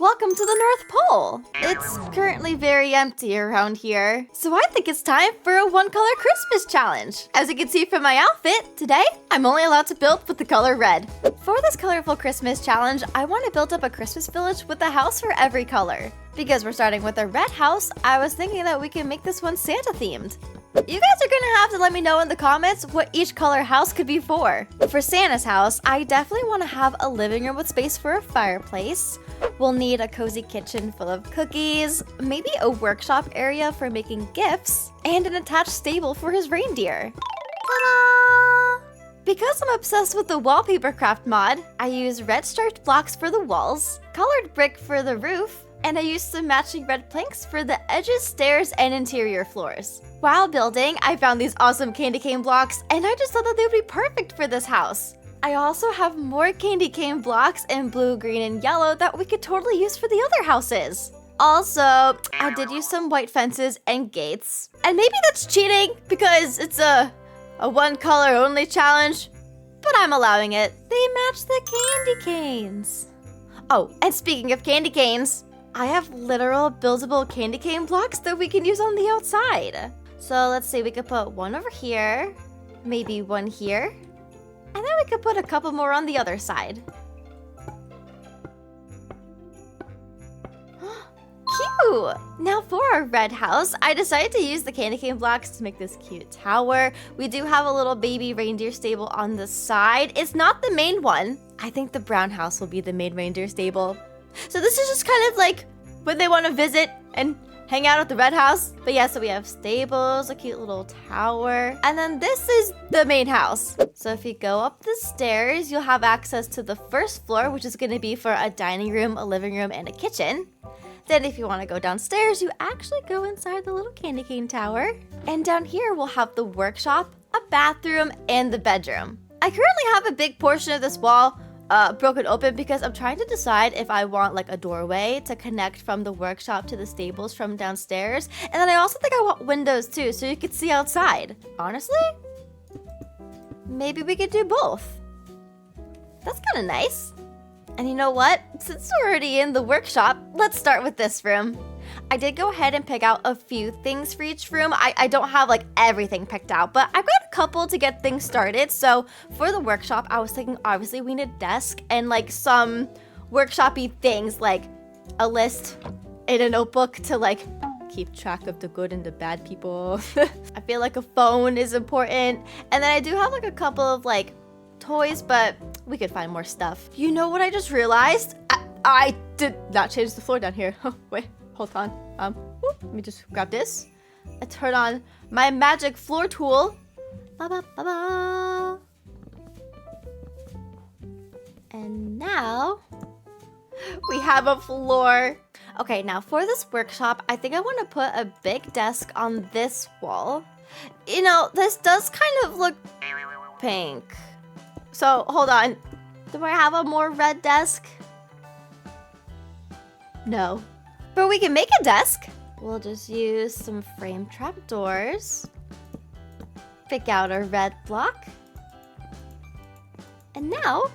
welcome to the North Pole. It's currently very empty around here, so I think it's time for a one-color Christmas challenge. As you can see from my outfit, today I'm only allowed to build with the color red. For this colorful Christmas challenge, I want to build up a Christmas village with a house for every color. Because we're starting with a red house, I was thinking that we can make this one Santa themed. You guys are gonna have to let me know in the comments what each color house could be for. For Santa's house, I definitely want to have a living room with space for a fireplace. We'll need a cozy kitchen full of cookies, maybe a workshop area for making gifts, and an attached stable for his reindeer. Ta-da! Because I'm obsessed with the wallpaper craft mod, I use red striped blocks for the walls, colored brick for the roof, and I used some matching red planks for the edges, stairs, and interior floors. While building, I found these awesome candy cane blocks, and I just thought that they would be perfect for this house. I also have more candy cane blocks in blue, green, and yellow that we could totally use for the other houses. Also, I did use some white fences and gates. And maybe that's cheating because it's a one color only challenge, but I'm allowing it. They match the candy canes. Oh, and speaking of candy canes, I have literal buildable candy cane blocks that we can use on the outside. So let's see, we could put one over here, maybe one here, and then we could put a couple more on the other side. Cute! Now for our red house, I decided to use the candy cane blocks to make this cute tower. We do have a little baby reindeer stable on the side. It's not the main one. I think the brown house will be the main reindeer stable. So this is just kind of like when they want to visit and hang out at the red house. But yeah, so we have stables, a cute little tower, and then this is the main house. So if you go up the stairs, you'll have access to the first floor, which is going to be for a dining room, a living room, and a kitchen. Then if you want to go downstairs, you actually go inside the little candy cane tower. And down here, we'll have the workshop, a bathroom, and the bedroom. I currently have a big portion of this wall broken open because I'm trying to decide if I want like a doorway to connect from the workshop to the stables from downstairs. And then I also think I want windows too, so you could see outside. Honestly, maybe we could do both. That's kind of nice. And you know what? Since we're already in the workshop, let's start with this room. I did go ahead and pick out a few things for each room. I don't have like everything picked out, but I've got a couple to get things started. So for the workshop, I was thinking obviously we need a desk and like some workshop-y things like a list and a notebook to like keep track of the good and the bad people. I feel like a phone is important. And then I do have like a couple of like toys, but we could find more stuff. You know what I just realized? I did not change the floor down here. Oh, wait. Hold on. Let me just grab this. I turn on my magic floor tool. Ba -ba -ba -ba. And now we have a floor. Okay, now for this workshop, I think I want to put a big desk on this wall. You know, this does kind of look pink. So hold on. Do I have a more red desk? No. But we can make a desk. We'll just use some frame trapdoors. Pick out a red block. And now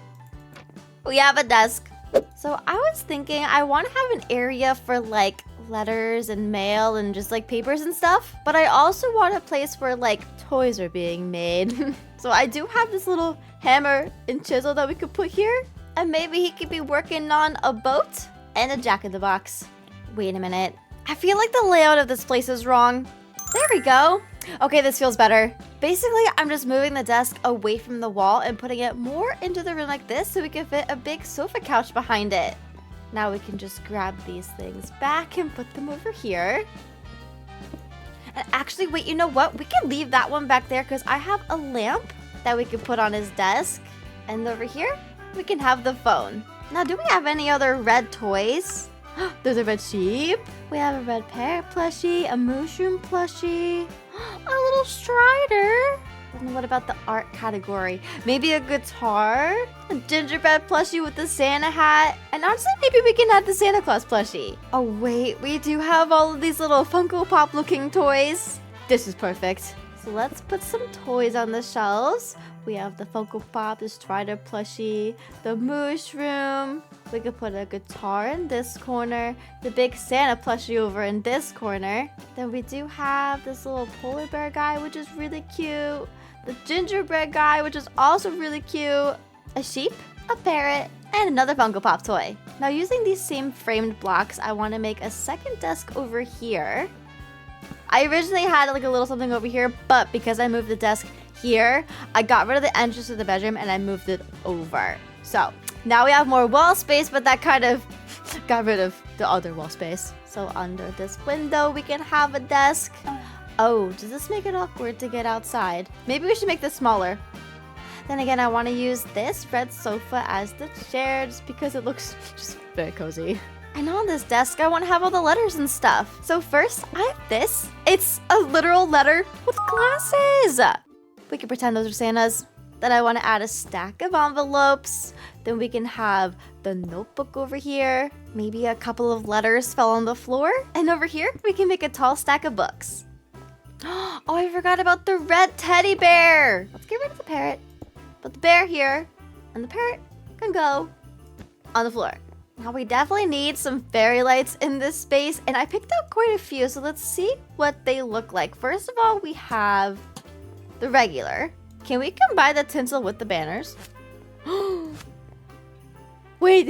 we have a desk. So I was thinking I want to have an area for like letters and mail and just like papers and stuff. But I also want a place where like toys are being made. So I do have this little hammer and chisel that we could put here. And maybe he could be working on a boat and a jack-in-the-box. Wait a minute. I feel like the layout of this place is wrong. There we go. Okay, this feels better. Basically, I'm just moving the desk away from the wall and putting it more into the room like this so we can fit a big sofa couch behind it. Now we can just grab these things back and put them over here. And actually, wait, you know what? We can leave that one back there because I have a lamp that we can put on his desk. And over here, we can have the phone. Now, do we have any other red toys? There's a red sheep. We have a red parrot plushie, a mushroom plushie, a little strider. And what about the art category? Maybe a guitar, a gingerbread plushie with a Santa hat, and honestly, maybe we can add the Santa Claus plushie. Oh wait, we do have all of these little Funko Pop looking toys. This is perfect. So let's put some toys on the shelves. We have the Funko Pop, the Strider plushie, the mushroom. We could put a guitar in this corner, the big Santa plushie over in this corner. Then we do have this little polar bear guy, which is really cute. The gingerbread guy, which is also really cute. A sheep, a parrot, and another Funko Pop toy. Now using these same framed blocks, I want to make a second desk over here. I originally had like a little something over here, but because I moved the desk here, I got rid of the entrance to the bedroom and I moved it over. So now we have more wall space, but that kind of got rid of the other wall space. So under this window, we can have a desk. Oh, does this make it awkward to get outside? Maybe we should make this smaller. Then again, I want to use this red sofa as the chair just because it looks just very cozy. And on this desk, I want to have all the letters and stuff. So first, I have this. It's a literal letter with glasses. We can pretend those are Santa's. Then I want to add a stack of envelopes. Then we can have the notebook over here. Maybe a couple of letters fell on the floor. And over here, we can make a tall stack of books. Oh, I forgot about the red teddy bear. Let's get rid of the parrot. Put the bear here. And the parrot can go on the floor. Now we definitely need some fairy lights in this space, and I picked out quite a few, so let's see what they look like. First of all, we have the regular. Can we combine the tinsel with the banners? Wait,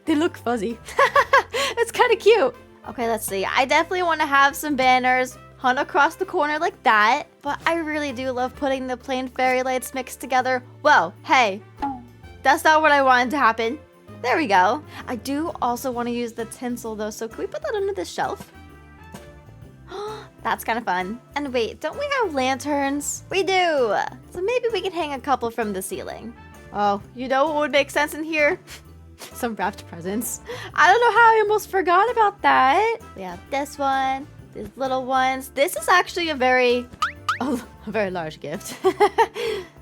they look fuzzy. That's kind of cute. Okay, let's see. I definitely want to have some banners hung across the corner like that, but I really do love putting the plain fairy lights mixed together. Well, hey, that's not what I wanted to happen. There we go. I do also want to use the tinsel though, so can we put that under the shelf? That's kind of fun. And wait, don't we have lanterns? We do! So maybe we can hang a couple from the ceiling. Oh, you know what would make sense in here? Some wrapped presents. I don't know how I almost forgot about that. We have this one, these little ones. This is actually a very large gift.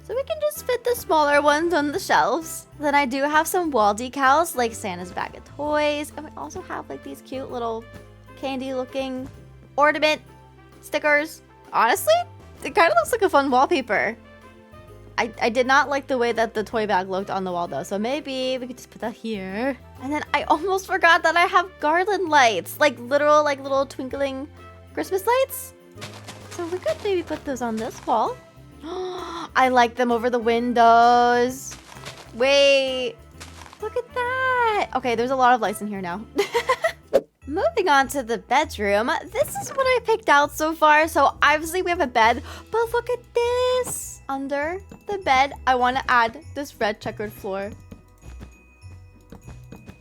So we can just fit the smaller ones on the shelves. Then I do have some wall decals like Santa's bag of toys. And we also have like these cute little candy looking ornament stickers. Honestly, it kind of looks like a fun wallpaper. I did not like the way that the toy bag looked on the wall though. So maybe we could just put that here. And then I almost forgot that I have garland lights. Like little twinkling Christmas lights. So we could maybe put those on this wall. I like them over the windows. Wait, look at that. Okay, there's a lot of lights in here now. Moving on to the bedroom. This is what I picked out so far. So obviously we have a bed, but look at this. Under the bed, I want to add this red checkered floor.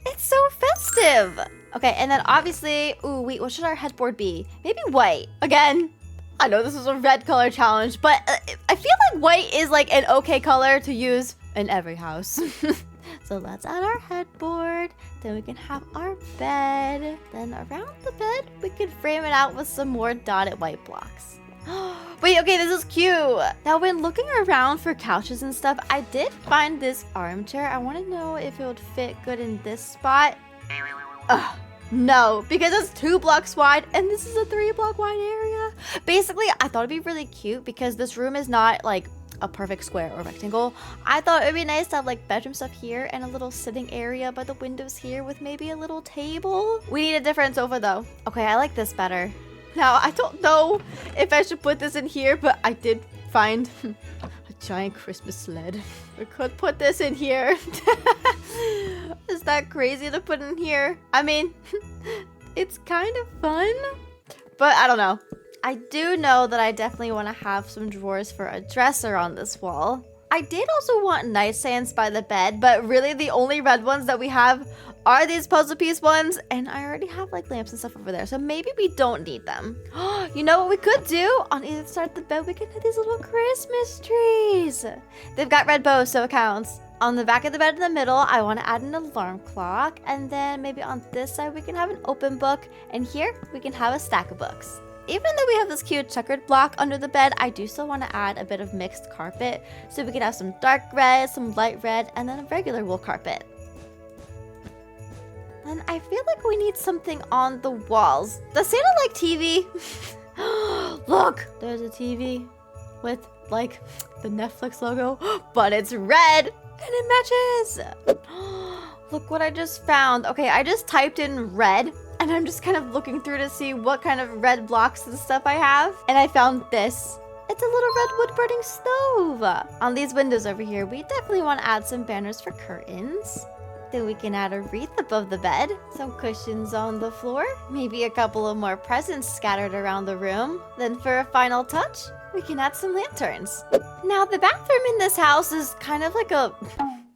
It's so festive. Okay, and then obviously, ooh, wait, what should our headboard be? Maybe white. Again, I know this is a red color challenge, but I feel like white is like an okay color to use in every house. So let's add our headboard. Then we can have our bed. Then around the bed, we can frame it out with some more dotted white blocks. Wait, okay, this is cute. Now, when looking around for couches and stuff, I did find this armchair. I want to know if it would fit good in this spot. No, because it's 2 blocks wide and this is a 3 block wide area. Basically, I thought it'd be really cute because this room is not like a perfect square or rectangle. I thought it'd be nice to have like bedroom stuff here and a little sitting area by the windows here with maybe a little table. We need a different sofa though. Okay, I like this better. Now, I don't know if I should put this in here, but I did find a giant Christmas sled. We could put this in here. Is that crazy to put in here? I mean, it's kind of fun, but I don't know. I do know that I definitely want to have some drawers for a dresser on this wall. I did also want nightstands by the bed, but really the only red ones that we have are these puzzle piece ones, and I already have like lamps and stuff over there, so maybe we don't need them. You know what we could do? On either side of the bed, we can have these little Christmas trees. They've got red bows, so it counts. On the back of the bed in the middle, I want to add an alarm clock, and then maybe on this side, we can have an open book, and here, we can have a stack of books. Even though we have this cute checkered block under the bed, I do still want to add a bit of mixed carpet, so we could have some dark red, some light red, and then a regular wool carpet. And I feel like we need something on the walls. Does Santa like TV? Look, there's a TV with like the Netflix logo, but it's red and it matches. Look what I just found. Okay, I just typed in red and I'm just kind of looking through to see what kind of red blocks and stuff I have. And I found this. It's a little red wood burning stove. On these windows over here, we definitely want to add some banners for curtains. Then we can add a wreath above the bed, some cushions on the floor, maybe a couple of more presents scattered around the room. Then for a final touch, we can add some lanterns. Now the bathroom in this house is kind of like a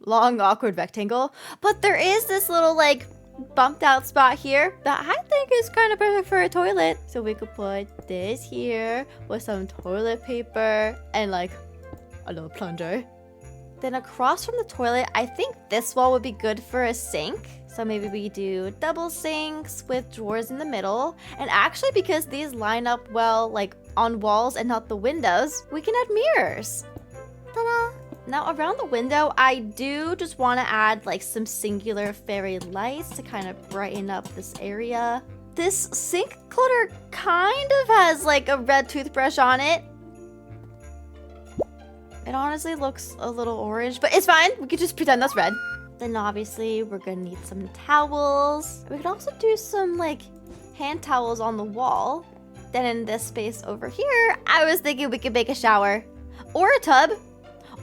long, awkward rectangle, but there is this little like bumped out spot here that I think is kind of perfect for a toilet. So we could put this here with some toilet paper and like a little plunger. Then across from the toilet, I think this wall would be good for a sink. So maybe we do double sinks with drawers in the middle. And actually, because these line up well like on walls and not the windows, we can add mirrors. Ta-da! Now around the window, I do just want to add like some singular fairy lights to kind of brighten up this area. This sink clutter kind of has like a red toothbrush on it. It honestly looks a little orange, but it's fine. We could just pretend that's red. Then obviously we're gonna need some towels. We could also do some like hand towels on the wall. Then in this space over here, I was thinking we could make a shower or a tub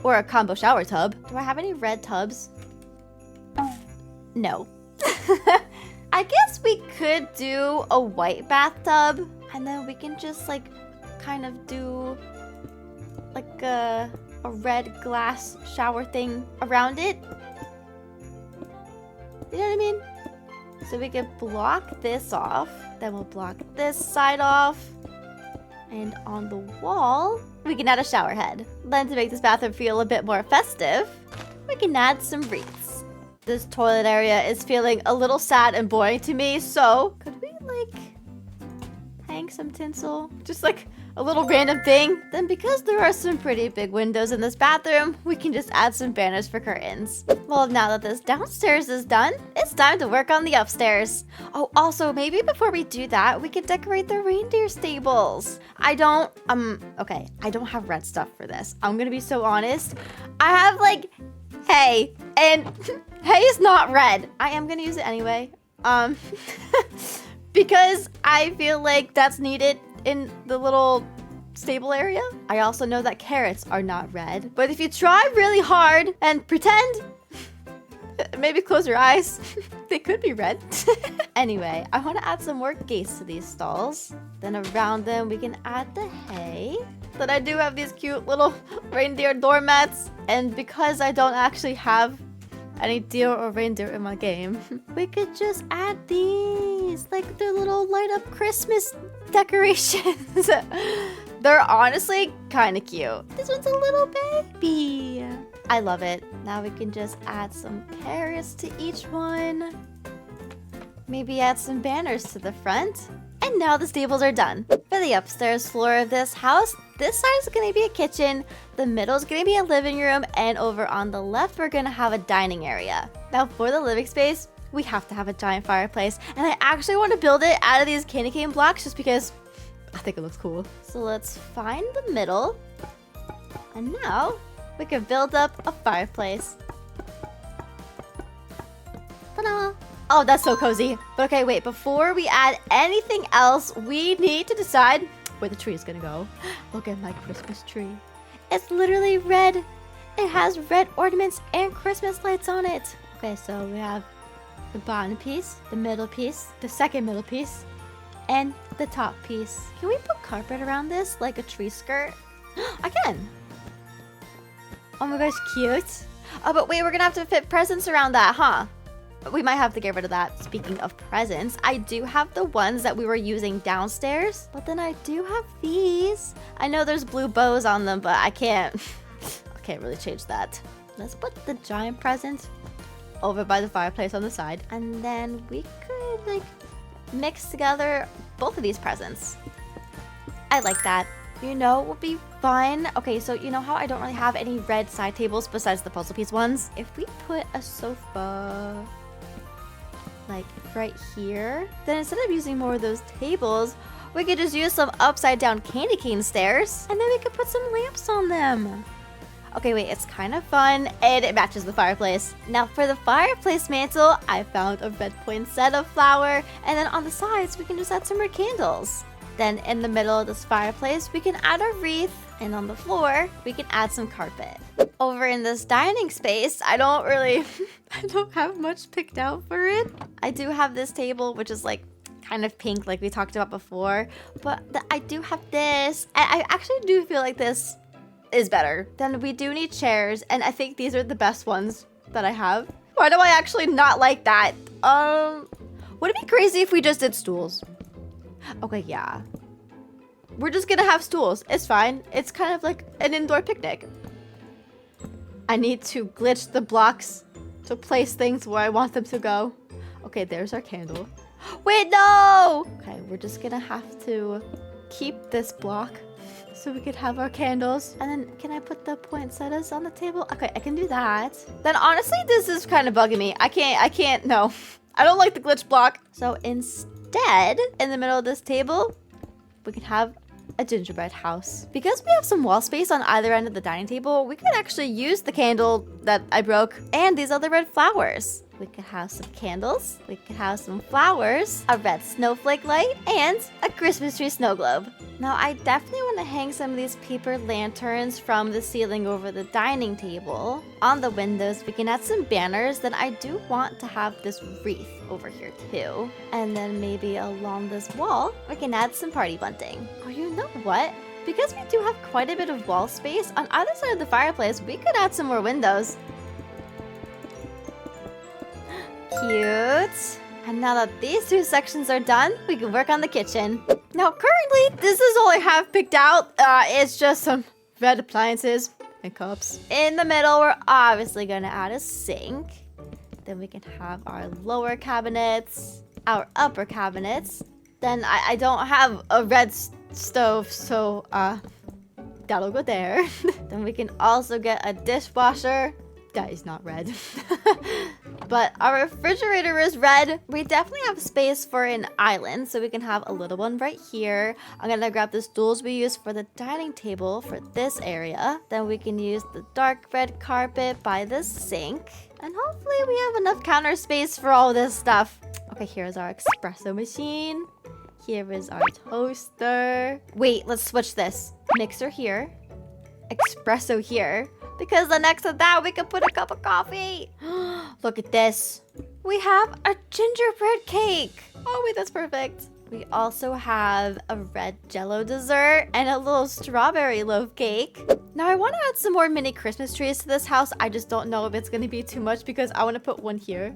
or a combo shower tub. Do I have any red tubs? No. I guess we could do a white bathtub and then we can just like kind of do like a red glass shower thing around it. You know what I mean? So we can block this off. Then we'll block this side off. And on the wall, we can add a shower head. Then to make this bathroom feel a bit more festive, we can add some wreaths. This toilet area is feeling a little sad and boring to me, so could we like hang some tinsel? Just like a little random thing. Then because there are some pretty big windows in this bathroom, we can just add some banners for curtains. Well, now that this downstairs is done, it's time to work on the upstairs. Oh, also, maybe before we do that, we could decorate the reindeer stables. I don't have red stuff for this. I'm gonna be so honest. I have like hay, and hay is not red. I am gonna use it anyway. Because I feel like that's needed in the little stable area. I also know that carrots are not red, but if you try really hard and pretend, maybe close your eyes, they could be red. Anyway, I want to add some more gates to these stalls. Then around them, we can add the hay. Then I do have these cute little reindeer doormats, and because I don't actually have any deer or reindeer in my game, we could just add these, like their little light up Christmas decorations. They're honestly kind of cute. This one's a little baby. I love it. Now we can just add some carrots to each one. Maybe add some banners to the front. And now the stables are done. For the upstairs floor of this house, this side is going to be a kitchen, the middle is going to be a living room, and over on the left, we're going to have a dining area. Now for the living space, we have to have a giant fireplace, and I actually want to build it out of these candy cane blocks just because I think it looks cool. So let's find the middle, and now we can build up a fireplace. Ta-da! Oh, that's so cozy. But okay, wait, before we add anything else, we need to decide where the tree is gonna go. Look at my Christmas tree. It's literally red. It has red ornaments and Christmas lights on it. Okay, so we have the bottom piece, the middle piece, the second middle piece, and the top piece. Can we put carpet around this like a tree skirt? I can. Oh my gosh, cute. Oh, but wait, we're gonna have to fit presents around that, huh? We might have to get rid of that. Speaking of presents, I do have the ones that we were using downstairs, but then I do have these. I know there's blue bows on them, but I can't really change that. Let's put the giant present over by the fireplace on the side, and then we could like mix together both of these presents. I like that. You know what would be fun? Okay, so you know how I don't really have any red side tables besides the puzzle piece ones? If we put a sofa like right here, then instead of using more of those tables, we could just use some upside down candy cane stairs, and then we could put some lamps on them. Okay, wait, it's kind of fun, and it matches the fireplace. Now for the fireplace mantle, I found a red poinsettia flower, and then on the sides, we can just add some red candles. Then in the middle of this fireplace, we can add a wreath, and on the floor, we can add some carpet. Over in this dining space, I don't have much picked out for it. I do have this table, which is like kind of pink like we talked about before, but I do have this. I actually do feel like this is better. Then we do need chairs, and I think these are the best ones that I have. Why do I actually not like that? Would it be crazy if we just did stools? Okay, yeah. We're just gonna have stools. It's fine. It's kind of like an indoor picnic. I need to glitch the blocks to place things where I want them to go. Okay, there's our candle. Wait, no! Okay, we're just gonna have to keep this block so we could have our candles. And then can I put the poinsettias on the table? Okay, I can do that. Then honestly, this is kind of bugging me. I can't, no. I don't like the glitch block. So instead, in the middle of this table, we can have a gingerbread house. Because we have some wall space on either end of the dining table, we could actually use the candle that I broke and these other red flowers. We could have some candles, we could have some flowers, a red snowflake light, and a Christmas tree snow globe. Now, I definitely want to hang some of these paper lanterns from the ceiling over the dining table. On the windows, we can add some banners. Then I do want to have this wreath over here too. And then maybe along this wall, we can add some party bunting. Or you know what? Because we do have quite a bit of wall space, on either side of the fireplace, we could add some more windows. Cute. And now that these two sections are done, we can work on the kitchen. Now, currently, this is all I have picked out. It's just some red appliances and cups. In the middle, we're obviously gonna add a sink. Then we can have our lower cabinets, our upper cabinets. Then I don't have a red stove, so that'll go there. Then we can also get a dishwasher. That is not red. But our refrigerator is red. We definitely have space for an island, so we can have a little one right here. I'm gonna grab the stools we use for the dining table for this area. Then we can use the dark red carpet by the sink. And hopefully we have enough counter space for all this stuff. Okay, here's our espresso machine. Here is our toaster. Wait, let's switch this. Mixer here. Espresso here. Because then next to that, we can put a cup of coffee. Look at this. We have a gingerbread cake. Oh, wait, that's perfect. We also have a red jello dessert and a little strawberry loaf cake. Now, I want to add some more mini Christmas trees to this house. I just don't know if it's going to be too much because I want to put one here.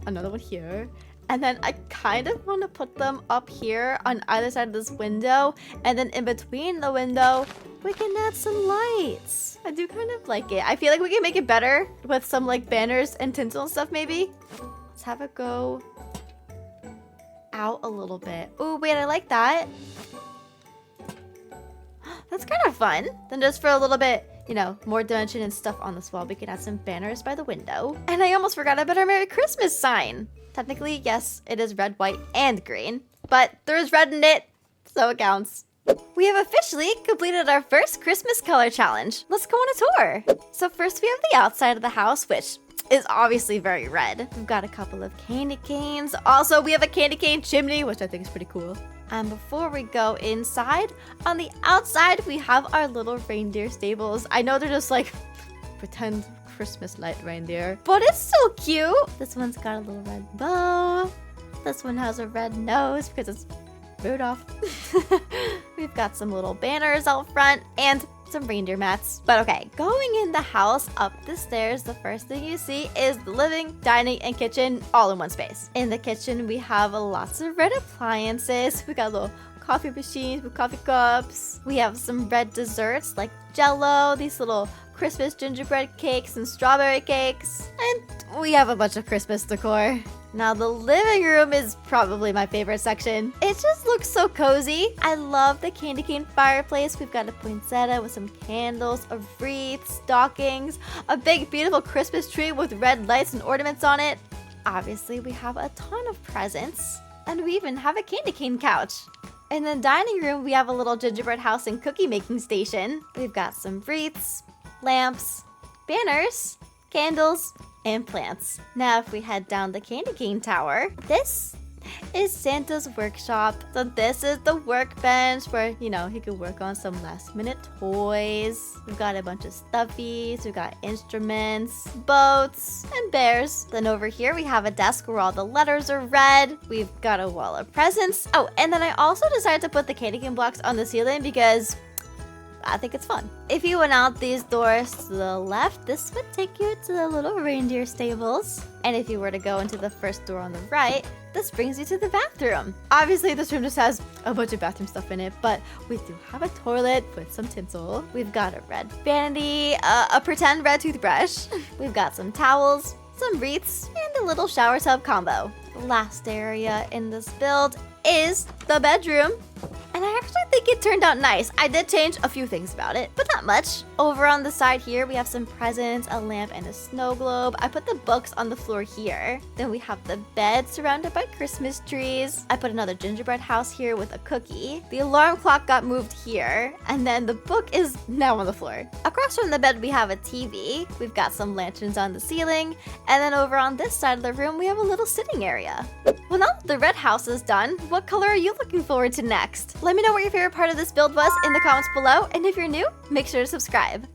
Another one here. And then I kind of want to put them up here on either side of this window. And then in between the window, we can add some lights. I do kind of like it. I feel like we can make it better with some like banners and tinsel and stuff maybe. Let's have it go out a little bit. Oh, wait, I like that. That's kind of fun. Then just for a little bit, you know, more dimension and stuff on this wall, we can add some banners by the window. And I almost forgot about our Merry Christmas sign. Technically, yes, it is red, white, and green, but there's red in it, so it counts. We have officially completed our first Christmas color challenge. Let's go on a tour. So first we have the outside of the house, which is obviously very red. We've got a couple of candy canes. Also, we have a candy cane chimney, which I think is pretty cool. And before we go inside, on the outside, we have our little reindeer stables. I know they're just like pretend Christmas light reindeer, but it's so cute. This one's got a little red bow. This one has a red nose because it's Rudolph. We've got some little banners out front and some reindeer mats. But okay, going in the house, up the stairs, the first thing you see is the living, dining, and kitchen all in one space. In the kitchen, we have lots of red appliances. We got little coffee machines with coffee cups. We have some red desserts like Jello, these little Christmas gingerbread cakes and strawberry cakes. And we have a bunch of Christmas decor. Now the living room is probably my favorite section. It just looks so cozy. I love the candy cane fireplace. We've got a poinsettia with some candles, a wreath, stockings, a big beautiful Christmas tree with red lights and ornaments on it. Obviously we have a ton of presents and we even have a candy cane couch. In the dining room, we have a little gingerbread house and cookie making station. We've got some wreaths, lamps, banners, candles, and plants. Now if we head down the candy cane tower, this is Santa's workshop. So this is the workbench where, you know, he could work on some last minute toys. We've got a bunch of stuffies, we've got instruments, boats, and bears. Then over here we have a desk where all the letters are read. We've got a wall of presents. Oh, and then I also decided to put the candy cane blocks on the ceiling because I think it's fun. If you went out these doors to the left, this would take you to the little reindeer stables. And if you were to go into the first door on the right, this brings you to the bathroom. Obviously, this room just has a bunch of bathroom stuff in it, but we do have a toilet with some tinsel. We've got a red vanity, a pretend red toothbrush. We've got some towels, some wreaths, and a little shower tub combo. The last area in this build is the bedroom. And I actually think it turned out nice. I did change a few things about it, but not much. Over on the side here, we have some presents, a lamp, and a snow globe. I put the books on the floor here. Then we have the bed surrounded by Christmas trees. I put another gingerbread house here with a cookie. The alarm clock got moved here, and then the book is now on the floor. Across from the bed, we have a TV. We've got some lanterns on the ceiling, and then over on this side of the room, we have a little sitting area. Well, now that the red house is done, what color are you looking forward to next? Let me know what your favorite part of this build was in the comments below, and if you're new, make sure to subscribe.